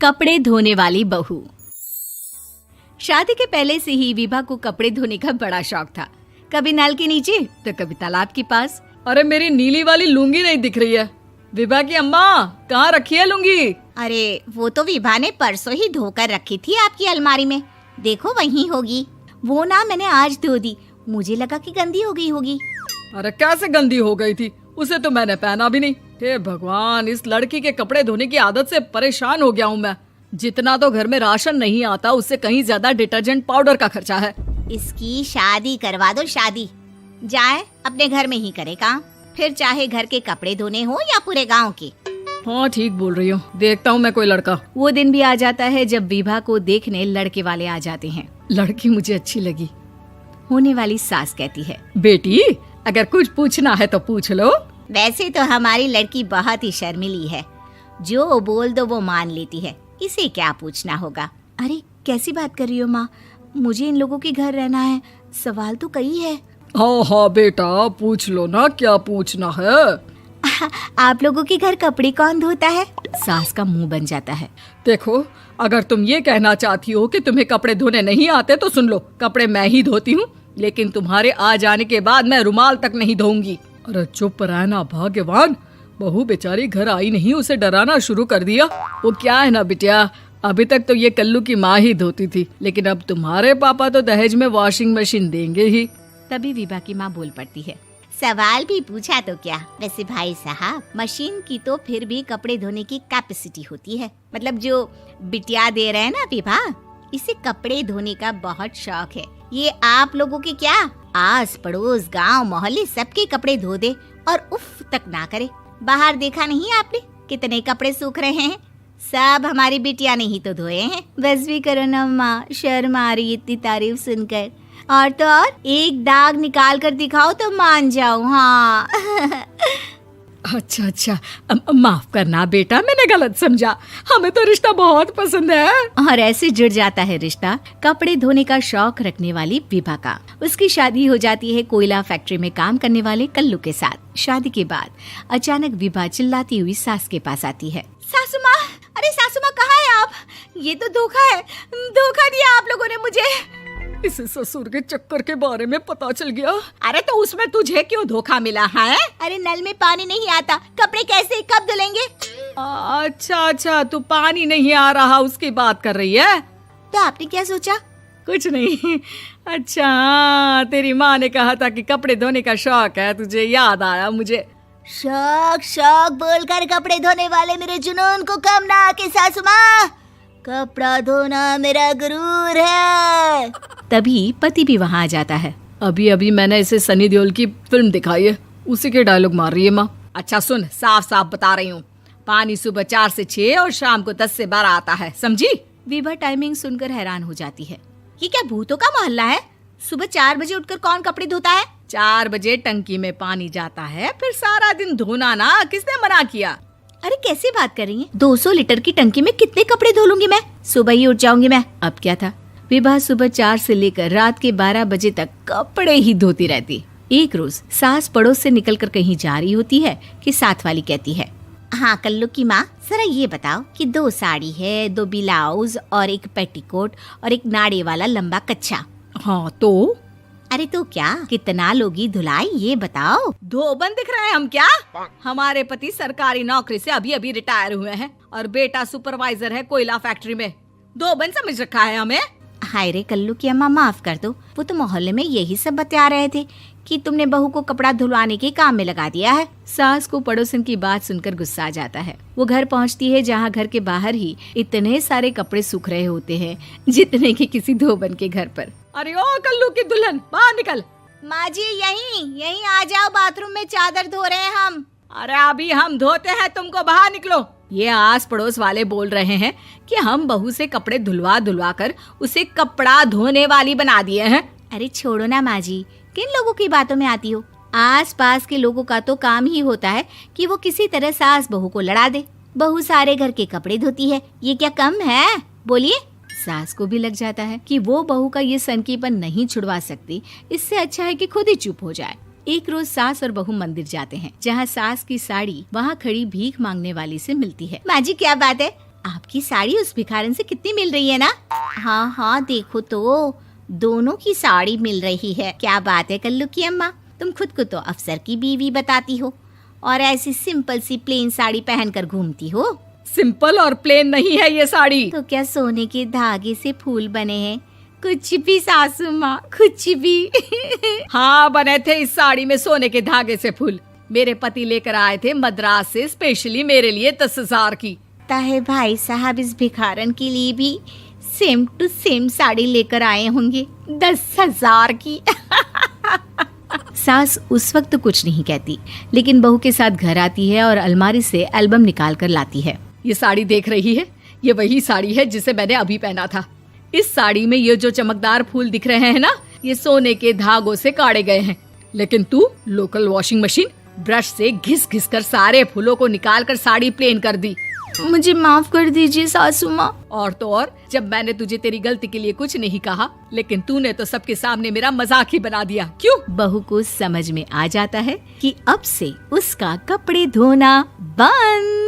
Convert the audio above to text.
कपड़े धोने वाली बहू। शादी के पहले से ही विभा को कपड़े धोने का बड़ा शौक था। कभी नल के नीचे तो कभी तालाब के पास। अरे मेरी नीली वाली लुंगी नहीं दिख रही है। विभा की अम्मा, कहाँ रखी है लुंगी? अरे वो तो विभा ने परसों ही धोकर रखी थी आपकी अलमारी में, देखो वहीं होगी। वो ना मैंने आज धो दी, मुझे लगा कि गंदी हो गई होगी। अरे कैसे गंदी हो गई थी? उसे तो मैंने पहना भी नहीं। हे भगवान, इस लड़की के कपड़े धोने की आदत से परेशान हो गया हूँ मैं। जितना तो घर में राशन नहीं आता, उससे कहीं ज्यादा डिटर्जेंट पाउडर का खर्चा है। इसकी शादी करवा दो, शादी। जाए अपने घर में ही करे काम, फिर चाहे घर के कपड़े धोने हो या पूरे गांव के। हाँ ठीक बोल रही हूँ, देखता हूँ मैं कोई लड़का। वो दिन भी आ जाता है जब विभा को देखने लड़के वाले आ जाते हैं। लड़की मुझे अच्छी लगी। होने वाली सास कहती है, बेटी अगर कुछ पूछना है तो पूछ लो। वैसे तो हमारी लड़की बहुत ही शर्मीली है, जो बोल दो वो मान लेती है, इसे क्या पूछना होगा। अरे कैसी बात कर रही हो माँ, मुझे इन लोगों के घर रहना है, सवाल तो कई है। हाँ हाँ बेटा, पूछ लो ना, क्या पूछना है। आप लोगों के घर कपड़े कौन धोता है? सास का मुंह बन जाता है। देखो, अगर तुम ये कहना चाहती हो कि तुम्हें कपड़े धोने नहीं आते तो सुन लो, कपड़े मैं ही धोती हूँ, लेकिन तुम्हारे आ जाने के बाद मैं रुमाल तक नहीं धोऊंगी। अरे चुप रहना भाग्यवान, बहू बेचारी घर आई नहीं, उसे डराना शुरू कर दिया। वो क्या है ना बिटिया, अभी तक तो ये कल्लू की माँ ही धोती थी, लेकिन अब तुम्हारे पापा तो दहेज में वॉशिंग मशीन देंगे ही। तभी विभा की माँ बोल पड़ती है, सवाल भी पूछा तो क्या। वैसे भाई साहब, मशीन की तो फिर भी कपड़े धोने की कैपेसिटी होती है। मतलब जो बिटिया दे रहे हैं ना विभा, इसे कपड़े धोने का बहुत शौक है। ये आप लोगों के क्या, आस पड़ोस गांव मोहल्ले सबके कपड़े धो दे और उफ तक ना करे। बाहर देखा नहीं आपने कितने कपड़े सूख रहे हैं? सब हमारी बिटिया ने ही तो धोए हैं। बस भी करो ना माँ, शर्म आ रही इतनी तारीफ सुनकर। और तो और एक दाग निकाल कर दिखाओ तो मान जाऊं। हाँ अच्छा, माफ करना बेटा, मैंने गलत समझा। हमें तो रिश्ता बहुत पसंद है। और ऐसे जुड़ जाता है रिश्ता कपड़े धोने का शौक रखने वाली विभा का। उसकी शादी हो जाती है कोयला फैक्ट्री में काम करने वाले कल्लू के साथ। शादी के बाद अचानक विभा चिल्लाती हुई सास के पास आती है। सासू माँ, अरे सासू माँ कहाँ है आप? ये तो धोखा है, धोखा दिया आप लोगों ने मुझे। इसे ससुर के चक्कर के बारे में पता चल गया। अरे तो उसमें तुझे क्यों धोखा मिला है? अरे नल में पानी नहीं आता, कपड़े कैसे कब धुलेंगे? अच्छा, तू पानी नहीं आ रहा उसकी बात कर रही है। तो आपने क्या सोचा? कुछ नहीं। अच्छा, तेरी माँ ने कहा था कि कपड़े धोने का शौक है तुझे, याद आया मुझे। शौक बोलकर कपड़े धोने वाले मेरे जुनून को कम ना आके सासू माँ, कपड़ा धोना मेरा गुरूर है। तभी पति भी वहाँ आ जाता है। अभी मैंने इसे सनी देओल की फिल्म दिखाई है, उसी के डायलॉग मार रही है माँ। अच्छा सुन, साफ साफ बता रही हूँ, पानी सुबह 4 से 6 और शाम को 10 से 12 आता है, समझी? विभा टाइमिंग सुनकर हैरान हो जाती है। ये क्या भूतों का मोहल्ला है? सुबह 4 बजे उठकर कौन कपड़े धोता है? 4 बजे टंकी में पानी जाता है, फिर सारा दिन धोना ना, किसने मना किया? अरे कैसी बात कर रही हैं? 200 लीटर की टंकी में कितने कपड़े धो लूंगी मैं? सुबह ही उठ जाऊंगी मैं। अब क्या था, विभा सुबह 4 से लेकर रात के 12 बजे तक कपड़े ही धोती रहती। एक रोज सास पड़ोस से निकलकर कहीं जा रही होती है कि साथ वाली कहती है, हाँ कल्लू की माँ, जरा ये बताओ कि 2 साड़ी है, 2 ब्लाउज और एक पेटीकोट और एक नाड़े वाला लंबा कच्छा। हाँ तो? अरे तो क्या, कितना लोगी धुलाई ये बताओ। धोबन दिख रहे हैं हम क्या? हमारे पति सरकारी नौकरी से अभी रिटायर हुए हैं और बेटा सुपरवाइजर है कोयला फैक्ट्री में। धोबन समझ रखा है हमें? हाय रे कल्लू की अम्मा, माफ कर दो, वो तो मोहल्ले में यही सब बता रहे थे कि तुमने बहू को कपड़ा धुलवाने के काम में लगा दिया है। सास को पड़ोसन की बात सुनकर गुस्सा आ जाता है। वो घर पहुंचती है जहां घर के बाहर ही इतने सारे कपड़े सूख रहे होते हैं जितने कि किसी धोबन के घर पर। अरे ओ कल्लू की दुल्हन, बाहर निकल। माँ जी यहीं आ जाओ, बाथरूम में चादर धो रहे हैं हम। अरे अभी हम धोते हैं, तुमको बाहर निकलो। ये आस पड़ोस वाले बोल रहे हैं कि हम बहू से कपड़े धुलवा कर उसे कपड़ा धोने वाली बना दिए हैं। अरे छोड़ो ना माँ जी, किन लोगों की बातों में आती हो? आस पास के लोगों का तो काम ही होता है कि वो किसी तरह सास बहू को लड़ा दे। बहू सारे घर के कपड़े धोती है, ये क्या कम है? बोलिए। सास को भी लग जाता है कि वो बहू का ये सनकीपन नहीं छुड़वा सकती, इससे अच्छा है कि खुद ही चुप हो जाए। एक रोज सास और बहू मंदिर जाते हैं, जहाँ सास की साड़ी वहाँ खड़ी भीख मांगने वाली से मिलती है। माँ जी क्या बात है, आपकी साड़ी उस भिखारन से कितनी मिल रही है ना? हाँ हाँ देखो तो, दोनों की साड़ी मिल रही है। क्या बात है कल्लू की अम्मा, तुम खुद को तो अफसर की बीवी बताती हो और ऐसी सिंपल सी प्लेन साड़ी पहनकर घूमती हो। सिंपल और प्लेन नहीं है ये साड़ी। तो क्या सोने के धागे से फूल बने हैं? कुछ भी सासू माँ, कुछ भी। हाँ बने थे इस साड़ी में सोने के धागे से फूल। मेरे पति लेकर आए थे मद्रास से स्पेशली मेरे लिए 10,000 की। ताहे भाई साहब इस भिखारन के लिए भी सेम टू सेम साड़ी लेकर आए होंगे 10,000 की। सास उस वक्त तो कुछ नहीं कहती, लेकिन बहू के साथ घर आती है और अलमारी से एल्बम निकाल कर लाती है। ये साड़ी देख रही है, ये वही साड़ी है जिसे मैंने अभी पहना था। इस साड़ी में ये जो चमकदार फूल दिख रहे हैं ना, ये सोने के धागों से काढ़े गए हैं। लेकिन तू लोकल वॉशिंग मशीन ब्रश से घिस घिस कर सारे फूलों को निकाल कर साड़ी प्लेन कर दी। मुझे माफ कर दीजिए सासू माँ। और तो और, जब मैंने तुझे तेरी गलती के लिए कुछ नहीं कहा, लेकिन तूने तो सबके सामने मेरा मजाक ही बना दिया। क्यों? बहू को समझ में आ जाता है कि अब से उसका कपड़े धोना बंद।